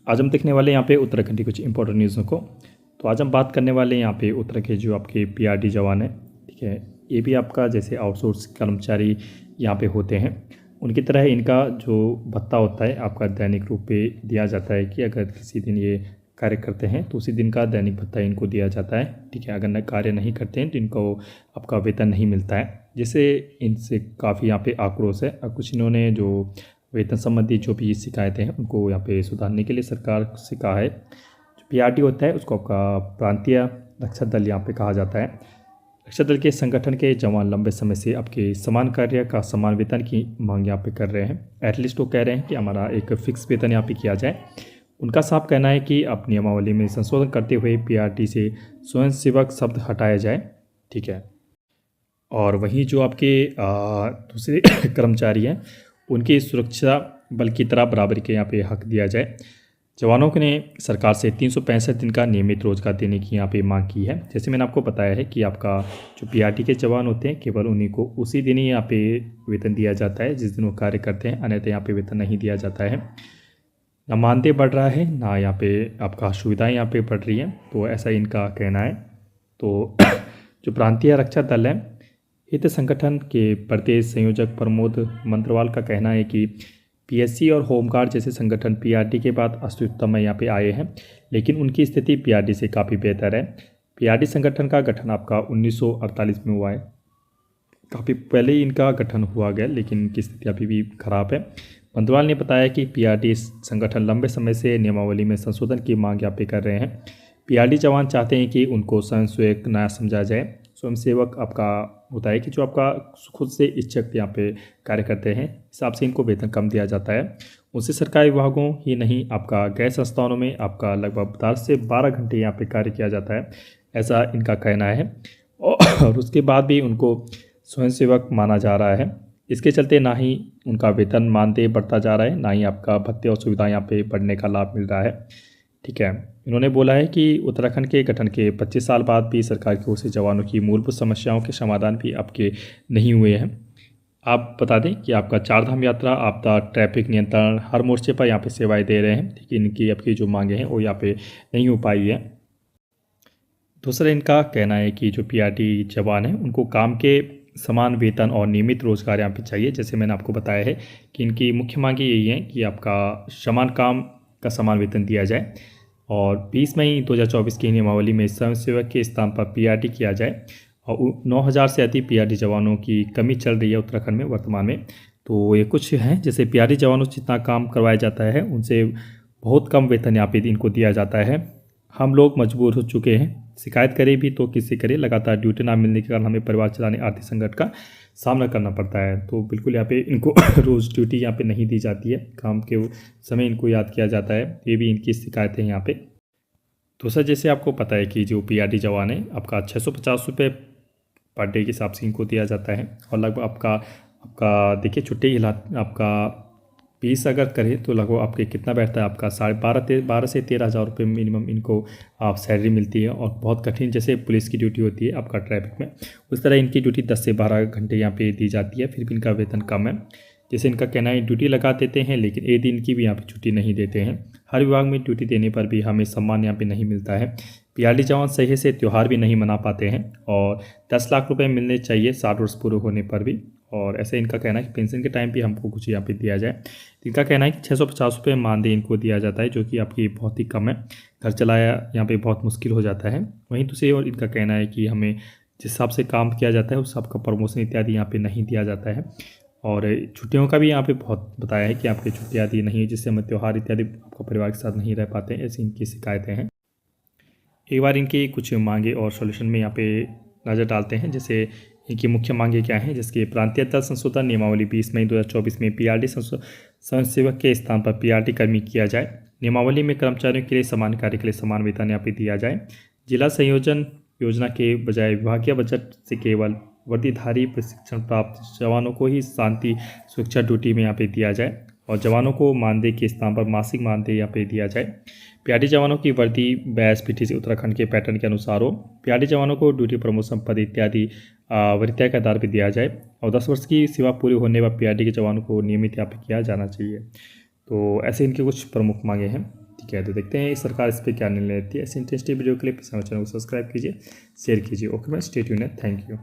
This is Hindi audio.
आज हम देखने वाले यहाँ पे उत्तराखंड की कुछ इंपॉर्टेंट न्यूज़ों को। तो आज हम बात करने वाले हैं यहाँ पे उत्तराखंड के जो आपके पीआरडी जवान हैं, ठीक है। ये भी आपका जैसे आउटसोर्स कर्मचारी यहाँ पे होते हैं, उनकी तरह इनका जो भत्ता होता है आपका दैनिक रूप पे दिया जाता है कि अगर किसी दिन ये कार्य करते हैं तो उसी दिन का दैनिक भत्ता इनको दिया जाता है, ठीक है। अगर न कार्य नहीं करते हैं तो इनको आपका वेतन नहीं मिलता है, जिससे इनसे काफ़ी यहाँ पे आक्रोश है। और कुछ इन्होंने जो वेतन संबंधी जो भी शिकायतें हैं उनको यहाँ पे सुधारने के लिए सरकार से कहा है। जो पीआरडी होता है उसको आपका प्रांतीय रक्षा दल यहाँ पे कहा जाता है। रक्षा दल के संगठन के जवान लंबे समय से आपके समान कार्य का समान वेतन की मांग यहाँ पे कर रहे हैं। एटलीस्ट वो कह रहे हैं कि हमारा एक फिक्स वेतन यहाँ पे किया जाए। उनका साफ कहना है कि अब नियमावली में संशोधन करते हुए पीआरडी से स्वयंसेवक शब्द हटाया जाए, ठीक है। और वहीं जो आपके दूसरे कर्मचारी हैं उनकी सुरक्षा बल की तरह बराबरी के यहाँ पे हक दिया जाए। जवानों ने सरकार से 365 दिन का नियमित रोजगार देने की यहाँ पे मांग की है। जैसे मैंने आपको बताया है कि आपका जो पीआरडी के जवान होते हैं केवल उन्हीं को उसी दिन ही यहाँ पे वेतन दिया जाता है जिस दिन वो कार्य करते हैं, अन्यथा यहाँ पे वेतन नहीं दिया जाता है। ना मानदेय बढ़ रहा है ना यहाँ पे आपका सुविधाएँ यहाँ पे बढ़ रही हैं, तो ऐसा इनका कहना है। तो जो प्रांतीय रक्षा दल है हित संगठन के प्रदेश संयोजक प्रमोद मंत्रवाल का कहना है कि पीएससी और होमगार्ड जैसे संगठन पीआरडी के बाद अस्तित्व में यहाँ पे आए हैं, लेकिन उनकी स्थिति पीआरडी से काफ़ी बेहतर है। पीआरडी संगठन का गठन आपका 1948 में हुआ है, काफ़ी पहले ही इनका गठन हुआ गया, लेकिन इनकी स्थिति अभी भी खराब है। मंत्रवाल ने बताया कि पीआरडी संगठन लंबे समय से नियमावली में संशोधन की मांग यहाँ पे कर रहे हैं। पीआरडी जवान चाहते हैं कि उनको स्वयंसेवक न समझा जाए। स्वयंसेवक आपका होता है कि जो आपका खुद से इच्छुक यहाँ पे कार्य करते हैं, हिसाब से इनको वेतन कम दिया जाता है। उनसे सरकारी विभागों ही नहीं आपका गैर संस्थानों में आपका लगभग 10 से 12 घंटे यहाँ पे कार्य किया जाता है, ऐसा इनका कहना है। और उसके बाद भी उनको स्वयंसेवक माना जा रहा है। इसके चलते ना ही उनका वेतन मानदेय बढ़ता जा रहा है, ना ही आपका भत्ते और सुविधा यहाँ पे बढ़ने का लाभ मिल रहा है, ठीक है। इन्होंने बोला है कि उत्तराखंड के गठन के 25 साल बाद भी सरकार की ओर से जवानों की मूलभूत समस्याओं के समाधान भी आपके नहीं हुए हैं। आप बता दें कि आपका चारधाम यात्रा, आपदा, ट्रैफिक नियंत्रण हर मोर्चे पर यहाँ पे सेवाएं दे रहे हैं, लेकिन इनकी आपकी जो मांगे हैं वो यहाँ पे नहीं हो पाई है। दूसरा इनका कहना है कि जो पीआरडी जवान हैं उनको काम के समान वेतन और नियमित रोजगार यहाँ पे चाहिए। जैसे मैंने आपको बताया है कि इनकी मुख्य मांगे यही हैं कि आपका समान काम का समान वेतन दिया जाए और 20 मई 2024 की नियमावली में स्वयंसेवक के स्थान पर पीआरडी किया जाए। और 9000 से अधिक पीआरडी जवानों की कमी चल रही है उत्तराखंड में वर्तमान में। तो ये कुछ हैं, जैसे पीआरडी जवानों से जितना काम करवाया जाता है उनसे बहुत कम वेतन यहाँ पे इनको दिया जाता है। हम लोग मजबूर हो चुके हैं, शिकायत करें भी तो किससे करें, लगातार ड्यूटी ना मिलने के कारण हमें परिवार चलाने आर्थिक संकट का सामना करना पड़ता है। तो बिल्कुल यहाँ पे इनको रोज़ ड्यूटी यहाँ पे नहीं दी जाती है, काम के समय इनको याद किया जाता है, ये भी इनकी शिकायत है यहाँ पे। दूसरा, जैसे आपको पता है कि जो पीआरडी जवान है आपका 650 रुपये पर डे के हिसाब से इनको दिया जाता है। और लगभग आपका देखिए छुट्टी आपका 20 अगर करें तो लगभग आपके कितना बैठता है, आपका 12 से 13 हज़ार रुपये मिनिमम इनको आप सैलरी मिलती है। और बहुत कठिन, जैसे पुलिस की ड्यूटी होती है आपका ट्रैफिक में, उस तरह इनकी ड्यूटी 10 से 12 घंटे यहाँ पे दी जाती है, फिर भी इनका वेतन कम है। जैसे इनका कहना है ड्यूटी लगा देते हैं लेकिन एक दिन की भी यहाँ पे छुट्टी नहीं देते हैं। हर विभाग में ड्यूटी देने पर भी हमें सम्मान यहाँ पे नहीं मिलता है। पीआरडी जवान सही से त्यौहार भी नहीं मना पाते हैं और 10 लाख रुपए मिलने चाहिए 60 वर्ष पूरे होने पर भी। और ऐसे इनका कहना है कि पेंशन के टाइम भी हमको कुछ यहाँ पे दिया जाए। इनका कहना है कि 650 रुपये मानदेय इनको दिया जाता है, जो कि आपकी बहुत ही कम है, घर चलाया यहाँ पे बहुत मुश्किल हो जाता है। वहीं दूसरी ओर इनका कहना है कि हमें जिस हिसाब से काम किया जाता है उस हिसाब का प्रमोशन इत्यादि यहाँ पे नहीं दिया जाता है। और छुट्टियों का भी यहाँ पे बहुत बताया है कि आपकी छुट्टियाँ दी नहीं है, जिससे हम त्यौहार इत्यादि आपको परिवार के साथ नहीं रह पाते हैं, ऐसी इनकी शिकायतें हैं। एक बार इनकी कुछ मांगे और सॉल्यूशन में यहाँ पे नज़र डालते हैं। जैसे इनकी मुख्य मांगे क्या हैं, जिसके प्रांतीय दल संशोधन नियमावली 20 मई 2024 में पीआरडी स्वयंसेवक के स्थान पर पीआरडी कर्मी किया जाए। नियमावली में कर्मचारियों के लिए समान कार्य के लिए समान वेतन यहाँ पे दिया जाए। जिला संयोजन योजना के बजाय विभागीय बजट से केवल वर्दीधारी प्रशिक्षण प्राप्त जवानों को ही शांति सुरक्षा ड्यूटी में यहाँ पे दिया जाए और जवानों को मानदेय के स्थान पर मासिक मानदेय यहाँ पे दिया जाए। पीआरडी जवानों की वर्दी BIS-PT से उत्तराखंड के पैटर्न के अनुसार हो। पीआरडी जवानों को ड्यूटी प्रमोशन पद इत्यादि वरीयता के आधार पर दिया जाए और 10 वर्ष की सेवा पूरी होने पर पीआरडी के जवानों को नियमित यहाँ पे किया जाना चाहिए। तो ऐसे इनके कुछ प्रमुख मांगे हैं, ठीक है। ठीक है, तो देखते हैं सरकार इस पर क्या निर्णय लेती है। ऐसे इंटरेस्टिंग वीडियो के लिए प्लीज़ हमारे चैनल को सब्सक्राइब कीजिए, शेयर कीजिए। ओके मैं स्टे ट्यून्ड है, थैंक यू।